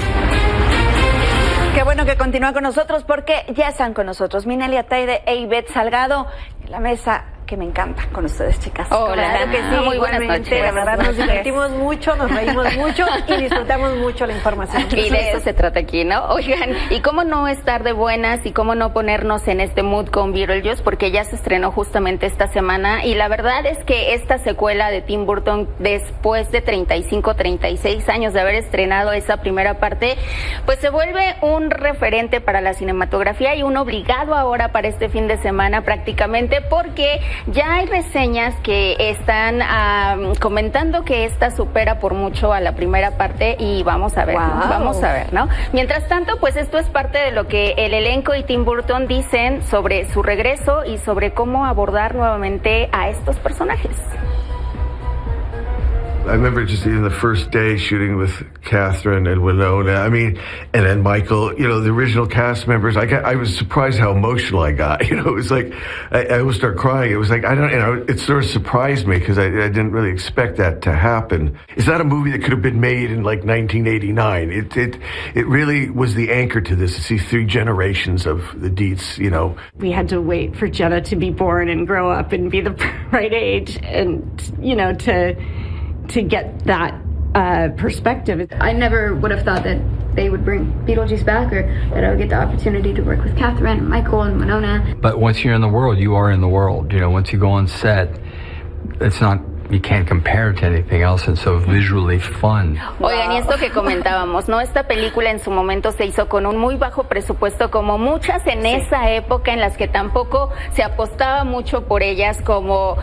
[SPEAKER 3] Qué bueno que continúa con nosotros, porque ya están con nosotros Mineli Ataide e Ivette Salgado en la mesa que me encanta con ustedes, chicas.
[SPEAKER 20] Hola,
[SPEAKER 3] claro que sí,
[SPEAKER 20] muy buenas noches.
[SPEAKER 21] La verdad, nos divertimos mucho, nos reímos mucho y disfrutamos mucho la información.
[SPEAKER 20] Y de eso se trata aquí, ¿no? Oigan, y cómo no estar de buenas y cómo no ponernos en este mood con Beetlejuice, porque ya se estrenó justamente esta semana, y la verdad es que esta secuela de Tim Burton, después de 35, 36 años de haber estrenado esa primera parte, pues se vuelve un referente para la cinematografía y un obligado ahora para este fin de semana prácticamente, porque ya hay reseñas que están comentando que esta supera por mucho a la primera parte y vamos a ver, ¿no? Vamos a ver, ¿no? Mientras tanto, pues esto es parte de lo que el elenco y Tim Burton dicen sobre su regreso y sobre cómo abordar nuevamente a estos personajes.
[SPEAKER 4] I remember just even the first day shooting with Catherine and Winona, I mean, and then Michael, you know, the original cast members, I was surprised how emotional I got. You know, it was like, I almost start crying. It was like, it sort of surprised me because I didn't really expect that to happen. It's not a movie that could have been made in like 1989. It really was the anchor to this, to see 3 generations of the Dietz, you know.
[SPEAKER 22] We had to wait for Jenna to be born and grow up and be the right age and, you know, to get that perspective.
[SPEAKER 9] I never would have thought that they would bring Beetlejuice back or that I would get the opportunity to work with Catherine and Michael and Winona.
[SPEAKER 23] But once you're in the world, you are in the world. You know, once you go on set, it's not, you can't compare it to anything else. It's so visually fun.
[SPEAKER 20] Oigan, y esto que comentábamos, ¿no? Esta película en su momento se hizo con un muy bajo presupuesto, como muchas en esa época en las que tampoco se apostaba mucho por ellas, como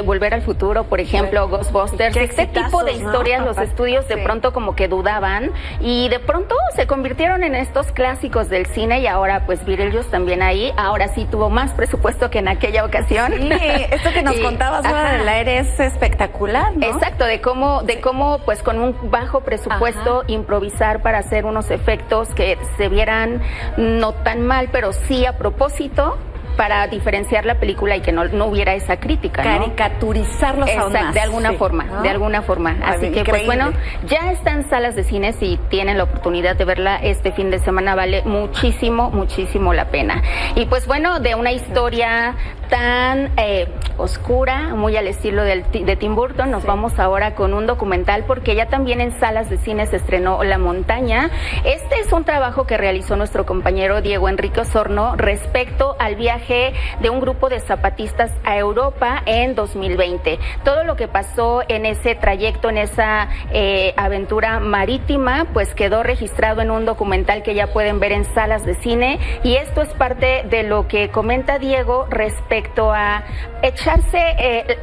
[SPEAKER 20] Volver al Futuro, por ejemplo, Ghostbusters. Este tipo de historias, ¿no? Los estudios de pronto como que dudaban y de pronto se convirtieron en estos clásicos del cine y ahora pues Beetlejuice también ahí. Ahora sí tuvo más presupuesto que en aquella ocasión.
[SPEAKER 3] Sí, esto que nos contabas fuera del aire es espectacular, ¿no?
[SPEAKER 20] Exacto, de cómo pues con un bajo presupuesto improvisar para hacer unos efectos que se vieran no tan mal, pero sí a propósito, para diferenciar la película y que no hubiera esa crítica, ¿no?
[SPEAKER 3] Caricaturizarlos aún más.
[SPEAKER 20] De alguna forma, ¿no? De alguna forma. Así que, pues bueno, ya está en salas de cine, si tienen la oportunidad de verla este fin de semana, vale muchísimo, muchísimo la pena. Y pues bueno, de una historia tan oscura, muy al estilo de Tim Burton, nos vamos ahora con un documental, porque ya también en salas de cine se estrenó La Montaña. Este es un trabajo que realizó nuestro compañero Diego Enrique Osorno respecto al viaje de un grupo de zapatistas a Europa en 2020. Todo lo que pasó en ese trayecto, en esa aventura marítima, pues quedó registrado en un documental que ya pueden ver en salas de cine, y esto es parte de lo que comenta Diego respecto a echarse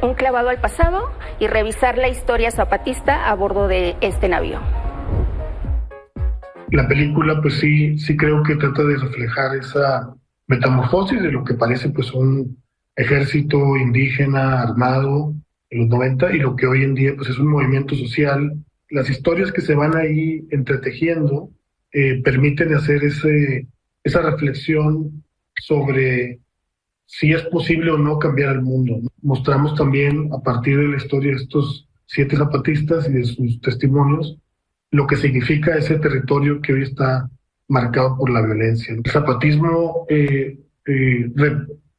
[SPEAKER 20] un clavado al pasado y revisar la historia zapatista a bordo de este navío.
[SPEAKER 24] La película pues sí creo que trata de reflejar esa metamorfosis de lo que parece pues un ejército indígena armado en los 90 y lo que hoy en día pues es un movimiento social. Las historias que se van ahí entretejiendo permiten hacer esa reflexión sobre si es posible o no cambiar el mundo, ¿no? Mostramos también, a partir de la historia de estos 7 zapatistas y de sus testimonios, lo que significa ese territorio que hoy está marcado por la violencia. El zapatismo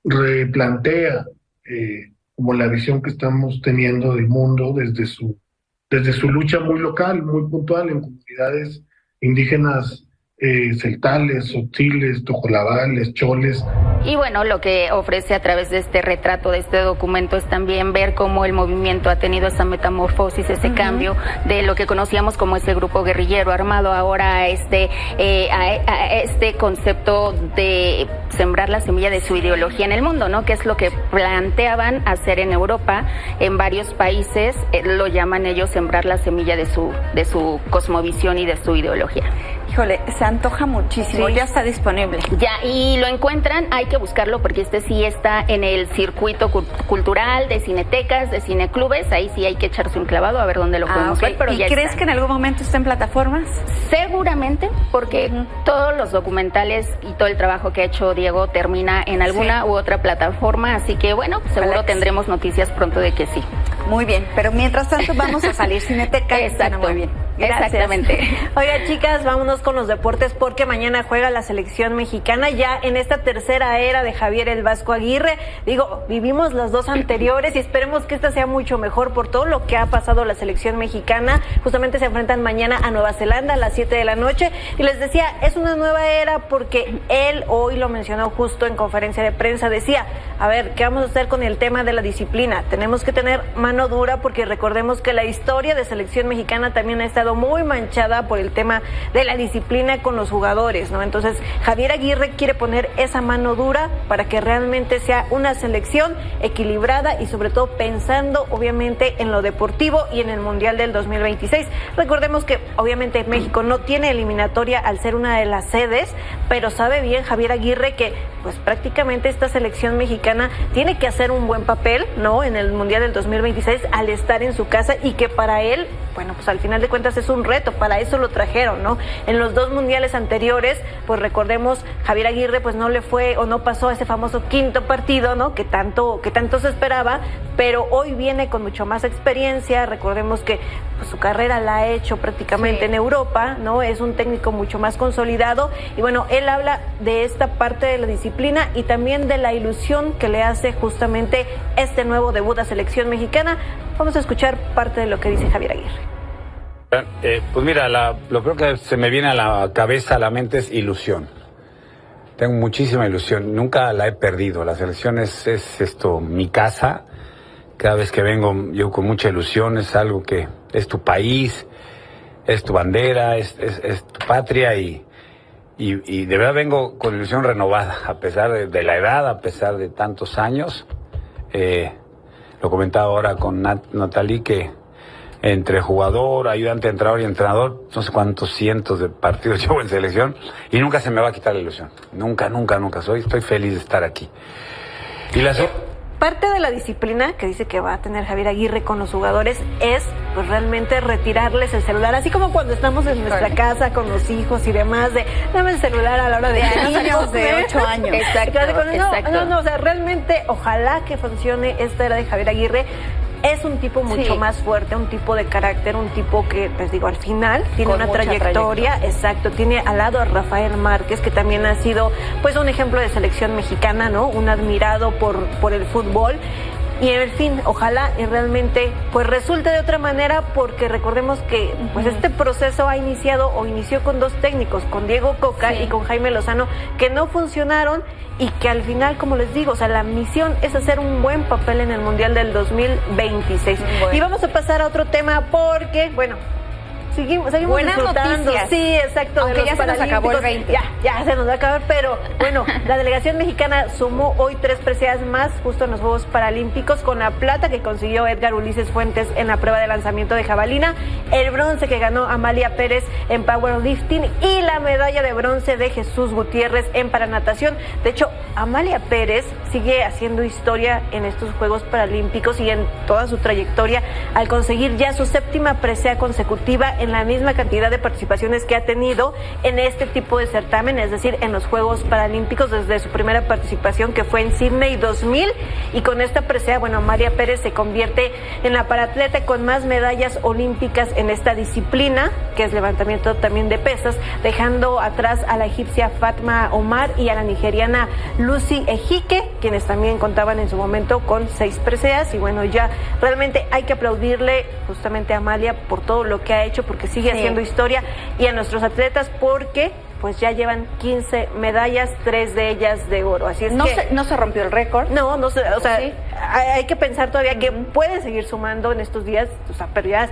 [SPEAKER 24] replantea como la visión que estamos teniendo del mundo desde su lucha muy local, muy puntual, en comunidades indígenas celtales, tzotzilles, tojolabales, choles.
[SPEAKER 20] Y bueno, lo que ofrece a través de este retrato, de este documento, es también ver cómo el movimiento ha tenido esa metamorfosis, ese cambio de lo que conocíamos como ese grupo guerrillero armado ahora a este concepto de sembrar la semilla de su ideología en el mundo, ¿no? Que es lo que planteaban hacer en Europa, en varios países, lo llaman ellos sembrar la semilla de su cosmovisión y de su ideología.
[SPEAKER 3] Híjole, se antoja muchísimo, ya está disponible.
[SPEAKER 20] Ya, y lo encuentran, hay que buscarlo porque este sí está en el circuito cultural de cinetecas, de cineclubes, ahí sí hay que echarse un clavado a ver dónde lo podemos ver, pero
[SPEAKER 3] ¿y
[SPEAKER 20] ya
[SPEAKER 3] crees
[SPEAKER 20] está.
[SPEAKER 3] Que en algún momento esté en plataformas?
[SPEAKER 20] Seguramente, porque todos los documentales y todo el trabajo que ha hecho Diego termina en alguna u otra plataforma, así que bueno, seguro tendremos noticias pronto de que sí.
[SPEAKER 3] Muy bien, pero mientras tanto vamos a salir cineteca.
[SPEAKER 20] Exacto.
[SPEAKER 3] Muy bien. Gracias.
[SPEAKER 20] Exactamente.
[SPEAKER 21] Oiga, chicas, vámonos con los deportes porque mañana juega la selección mexicana ya en esta tercera era de Javier El Vasco Aguirre. Digo, vivimos las dos anteriores y esperemos que esta sea mucho mejor por todo lo que ha pasado la selección mexicana. Justamente se enfrentan mañana a Nueva Zelanda a las 7 de la noche y les decía, es una nueva era porque él hoy lo mencionó justo en conferencia de prensa, decía, a ver, ¿qué vamos a hacer con el tema de la disciplina? Tenemos que tener mano dura porque recordemos que la historia de selección mexicana también ha estado quedó muy manchada por el tema de la disciplina con los jugadores, ¿no? Entonces, Javier Aguirre quiere poner esa mano dura para que realmente sea una selección equilibrada y sobre todo pensando obviamente en lo deportivo y en el Mundial del 2026. Recordemos que obviamente México no tiene eliminatoria al ser una de las sedes, pero sabe bien Javier Aguirre que pues prácticamente esta selección mexicana tiene que hacer un buen papel, ¿no? En el Mundial del 2026 al estar en su casa y que para él, bueno, pues al final de cuentas es un reto, para eso lo trajeron, ¿no? En los 2 mundiales anteriores, pues recordemos, Javier Aguirre pues no le fue o no pasó a ese famoso quinto partido, ¿no? Que tanto se esperaba, pero hoy viene con mucho más experiencia. Recordemos que pues, su carrera la ha hecho prácticamente en Europa, ¿no? Es un técnico mucho más consolidado y bueno, él habla de esta parte de la disciplina y también de la ilusión que le hace justamente este nuevo debut a selección mexicana. Vamos a escuchar parte de lo que dice Javier Aguirre.
[SPEAKER 1] Pues mira, lo primero que se me viene a la cabeza, a la mente es ilusión. Tengo muchísima ilusión, nunca la he perdido. La selección es mi casa. Cada vez que vengo yo con mucha ilusión, es algo que es tu país, es tu bandera, es tu patria y de verdad vengo con ilusión renovada, a pesar de la edad, a pesar de tantos años. Lo comentaba ahora con Natalie que entre jugador, ayudante de entrenador y entrenador, no sé cuántos cientos de partidos llevo en selección y nunca se me va a quitar la ilusión. Nunca. Estoy feliz de estar aquí. Y
[SPEAKER 21] parte de la disciplina que dice que va a tener Javier Aguirre con los jugadores es pues realmente retirarles el celular, así como cuando estamos en nuestra casa con los hijos y demás, de dame el celular a la hora de
[SPEAKER 3] niños de 8 años.
[SPEAKER 21] Exacto. No, o sea, realmente ojalá que funcione esta era de Javier Aguirre. Es un tipo mucho más fuerte, un tipo de carácter, un tipo que, les digo, al final tiene una trayectoria. Exacto, tiene al lado a Rafael Márquez, que también ha sido pues un ejemplo de selección mexicana, ¿no? Un admirado por el fútbol. Y en fin, ojalá y realmente pues resulte de otra manera, porque recordemos que pues este proceso inició con 2 técnicos, con Diego Coca y con Jaime Lozano, que no funcionaron y que al final, como les digo, o sea, la misión es hacer un buen papel en el Mundial del 2026. Bueno. Y vamos a pasar a otro tema porque, bueno, seguimos
[SPEAKER 3] buenas
[SPEAKER 21] disfrutando.
[SPEAKER 3] Noticias.
[SPEAKER 21] Sí, exacto.
[SPEAKER 3] Aunque ya se nos acabó el 20.
[SPEAKER 21] Ya se nos va a acabar, pero bueno, la delegación mexicana sumó hoy 3 preseas más justo en los Juegos Paralímpicos, con la plata que consiguió Edgar Ulises Fuentes en la prueba de lanzamiento de jabalina, el bronce que ganó Amalia Pérez en powerlifting y la medalla de bronce de Jesús Gutiérrez en paranatación. De hecho, Amalia Pérez sigue haciendo historia en estos Juegos Paralímpicos y en toda su trayectoria al conseguir ya su 7ª presea consecutiva en la misma cantidad de participaciones que ha tenido en este tipo de certamen, es decir, en los Juegos Paralímpicos desde su primera participación, que fue en Sydney 2000, y con esta presea, bueno, Amalia Pérez se convierte en la paratleta con más medallas olímpicas en esta disciplina, que es levantamiento también de pesas, dejando atrás a la egipcia Fatma Omar y a la nigeriana Lucy Ejike, quienes también contaban en su momento con 6 preseas. Y bueno, ya realmente hay que aplaudirle justamente a Amalia por todo lo que ha hecho, porque sigue haciendo historia, y a nuestros atletas porque pues ya llevan 15 medallas, 3 de ellas de oro. Así es
[SPEAKER 3] no se rompió el récord.
[SPEAKER 21] No se, o sea, hay que pensar todavía que pueden seguir sumando en estos días, o sea, pero ya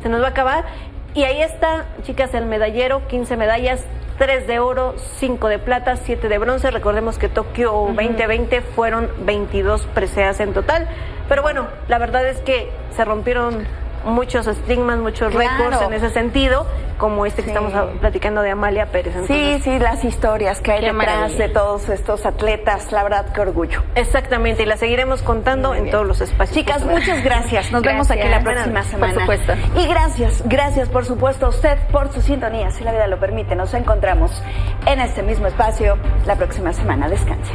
[SPEAKER 21] se nos va a acabar. Y ahí está, chicas, el medallero, 15 medallas, 3 de oro, 5 de plata, 7 de bronce. Recordemos que Tokio 2020 fueron 22 preseas en total. Pero bueno, la verdad es que se rompieron muchos estigmas, muchos récords en ese sentido, como este que estamos platicando de Amalia Pérez. Entonces,
[SPEAKER 3] sí, las historias que hay detrás de todos estos atletas, la verdad, qué orgullo.
[SPEAKER 21] Exactamente, y las seguiremos contando en todos los espacios.
[SPEAKER 3] Chicas, muchas gracias. Nos vemos aquí la próxima semana.
[SPEAKER 21] Por supuesto.
[SPEAKER 3] Y gracias por supuesto a usted por su sintonía. Si la vida lo permite, nos encontramos en este mismo espacio la próxima semana. Descanse.